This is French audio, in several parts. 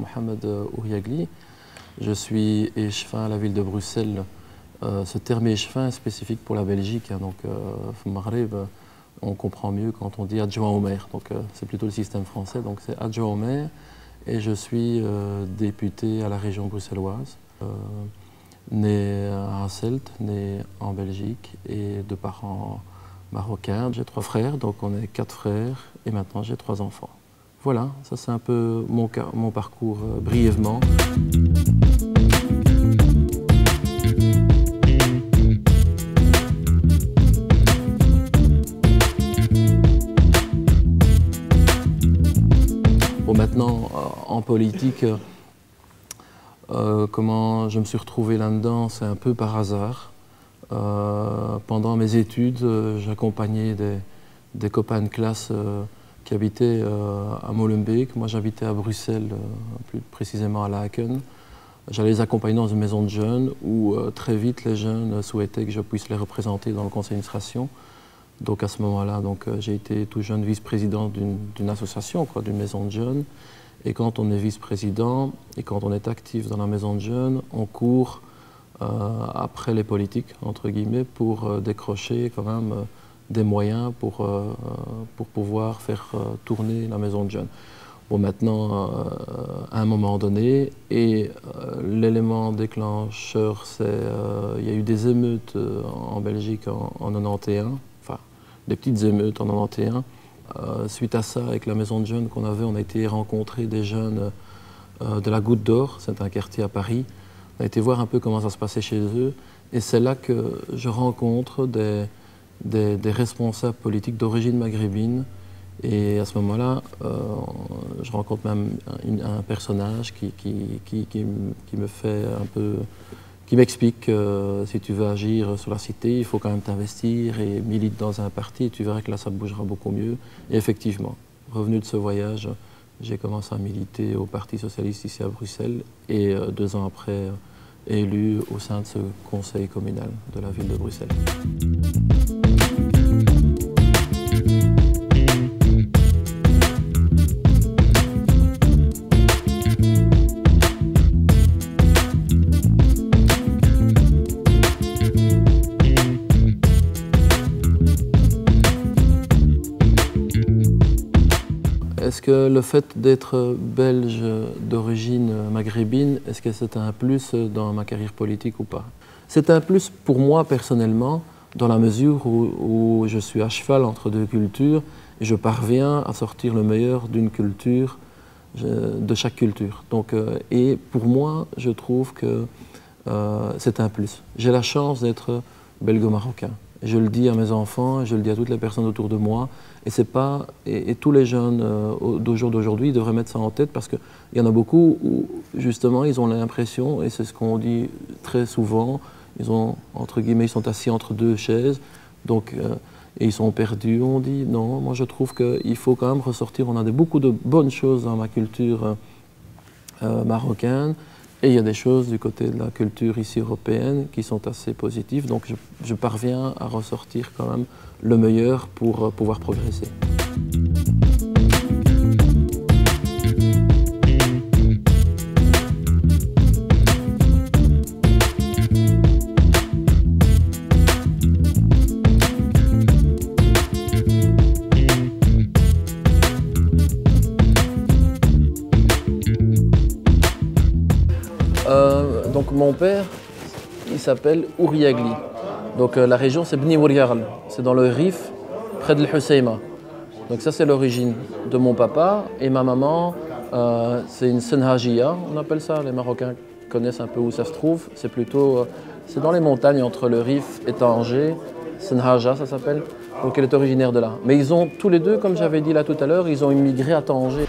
Mohamed Ouriagli. Je suis échevin à la ville de Bruxelles. Ce terme échevin est spécifique pour la Belgique. Donc, au Maghreb, on comprend mieux quand on dit adjoint au maire. Donc, c'est plutôt le système français. Donc, c'est adjoint au maire. Et je suis député à la région bruxelloise. Né à Hasselt, né en Belgique et de parents marocains. J'ai 3 frères, donc on est 4 frères et maintenant j'ai 3 enfants. Voilà, ça c'est un peu mon parcours brièvement. Bon, maintenant, en politique, comment je me suis retrouvé là-dedans, c'est un peu par hasard. Pendant mes études, j'accompagnais des copains de classe qui habitaient à Molenbeek. Moi, j'habitais à Bruxelles, plus précisément à Laken. J'allais les accompagner dans une maison de jeunes où très vite les jeunes souhaitaient que je puisse les représenter dans le conseil d'administration. Donc à ce moment-là, j'ai été tout jeune vice-président d'une association, d'une maison de jeunes. Et quand on est vice-président et quand on est actif dans la maison de jeunes, on court après les politiques, entre guillemets, pour décrocher quand même des moyens pour pouvoir faire tourner la maison de jeunes. Bon, maintenant, à un moment donné, et l'élément déclencheur, c'est il y a eu des émeutes en Belgique en 91, enfin des petites émeutes en 91. Suite à ça, avec la maison de jeunes qu'on avait, on a été rencontrer des jeunes de la Goutte d'Or, c'est un quartier à Paris. On a été voir un peu comment ça se passait chez eux. Et c'est là que je rencontre des responsables politiques d'origine maghrébine. Et à ce moment-là, je rencontre même un personnage qui me fait un peu, qui m'explique que si tu veux agir sur la cité, il faut quand même t'investir et milite dans un parti, et tu verras que là, ça bougera beaucoup mieux. Et effectivement, revenu de ce voyage, j'ai commencé à militer au Parti socialiste ici à Bruxelles et 2 ans après, élu au sein de ce conseil communal de la ville de Bruxelles. Est-ce que le fait d'être belge d'origine maghrébine, est-ce que c'est un plus dans ma carrière politique ou pas? C'est un plus pour moi personnellement, dans la mesure où je suis à cheval entre 2 cultures et je parviens à sortir le meilleur d'une culture, de chaque culture. Donc, et pour moi, je trouve que c'est un plus. J'ai la chance d'être belgo-marocain. Je le dis à mes enfants, je le dis à toutes les personnes autour de moi, et tous les jeunes d'aujourd'hui devraient mettre ça en tête parce qu'il y en a beaucoup où justement ils ont l'impression, et c'est ce qu'on dit très souvent, entre guillemets, ils sont assis entre 2 chaises, donc, et ils sont perdus. On dit non, moi je trouve qu'il faut quand même ressortir, on a beaucoup de bonnes choses dans ma culture marocaine. Et il y a des choses du côté de la culture ici européenne qui sont assez positives. Donc je parviens à ressortir quand même le meilleur pour pouvoir progresser. Donc mon père, il s'appelle Ouriagli. Donc la région c'est Bni Ouriagl, c'est dans le Rif, près de l'Husseima. Donc ça c'est l'origine de mon papa, et ma maman c'est une Senhajia, on appelle ça, les Marocains connaissent un peu où ça se trouve. C'est plutôt, c'est dans les montagnes entre le Rif et Tanger, Senhaja ça s'appelle, donc elle est originaire de là. Mais ils ont tous les deux, comme j'avais dit là tout à l'heure, ils ont immigré à Tanger.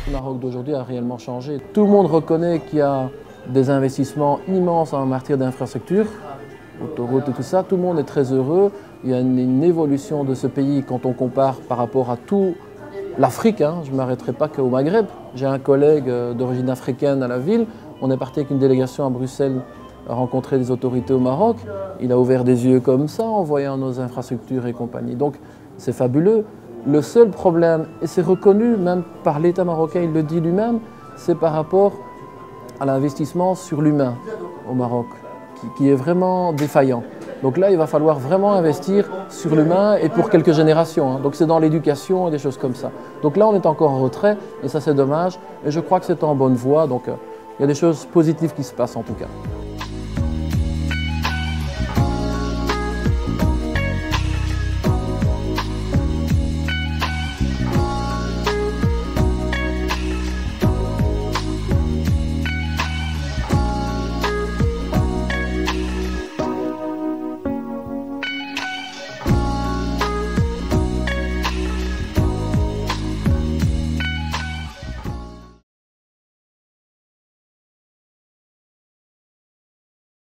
Le Maroc d'aujourd'hui a réellement changé. Tout le monde reconnaît qu'il y a des investissements immenses en matière d'infrastructures, autoroutes et tout ça. Tout le monde est très heureux. Il y a une évolution de ce pays quand on compare par rapport à tout l'Afrique. Je ne m'arrêterai pas qu'au Maghreb. J'ai un collègue d'origine africaine à la ville. On est parti avec une délégation à Bruxelles rencontrer des autorités au Maroc. Il a ouvert des yeux comme ça en voyant nos infrastructures et compagnie. Donc c'est fabuleux. Le seul problème, et c'est reconnu même par l'État marocain, il le dit lui-même, c'est par rapport à l'investissement sur l'humain au Maroc, qui est vraiment défaillant. Donc là, il va falloir vraiment investir sur l'humain et pour quelques générations, hein. Donc c'est dans l'éducation et des choses comme ça. Donc là, on est encore en retrait et ça, c'est dommage. Et je crois que c'est en bonne voie. Donc il y a des choses positives qui se passent en tout cas.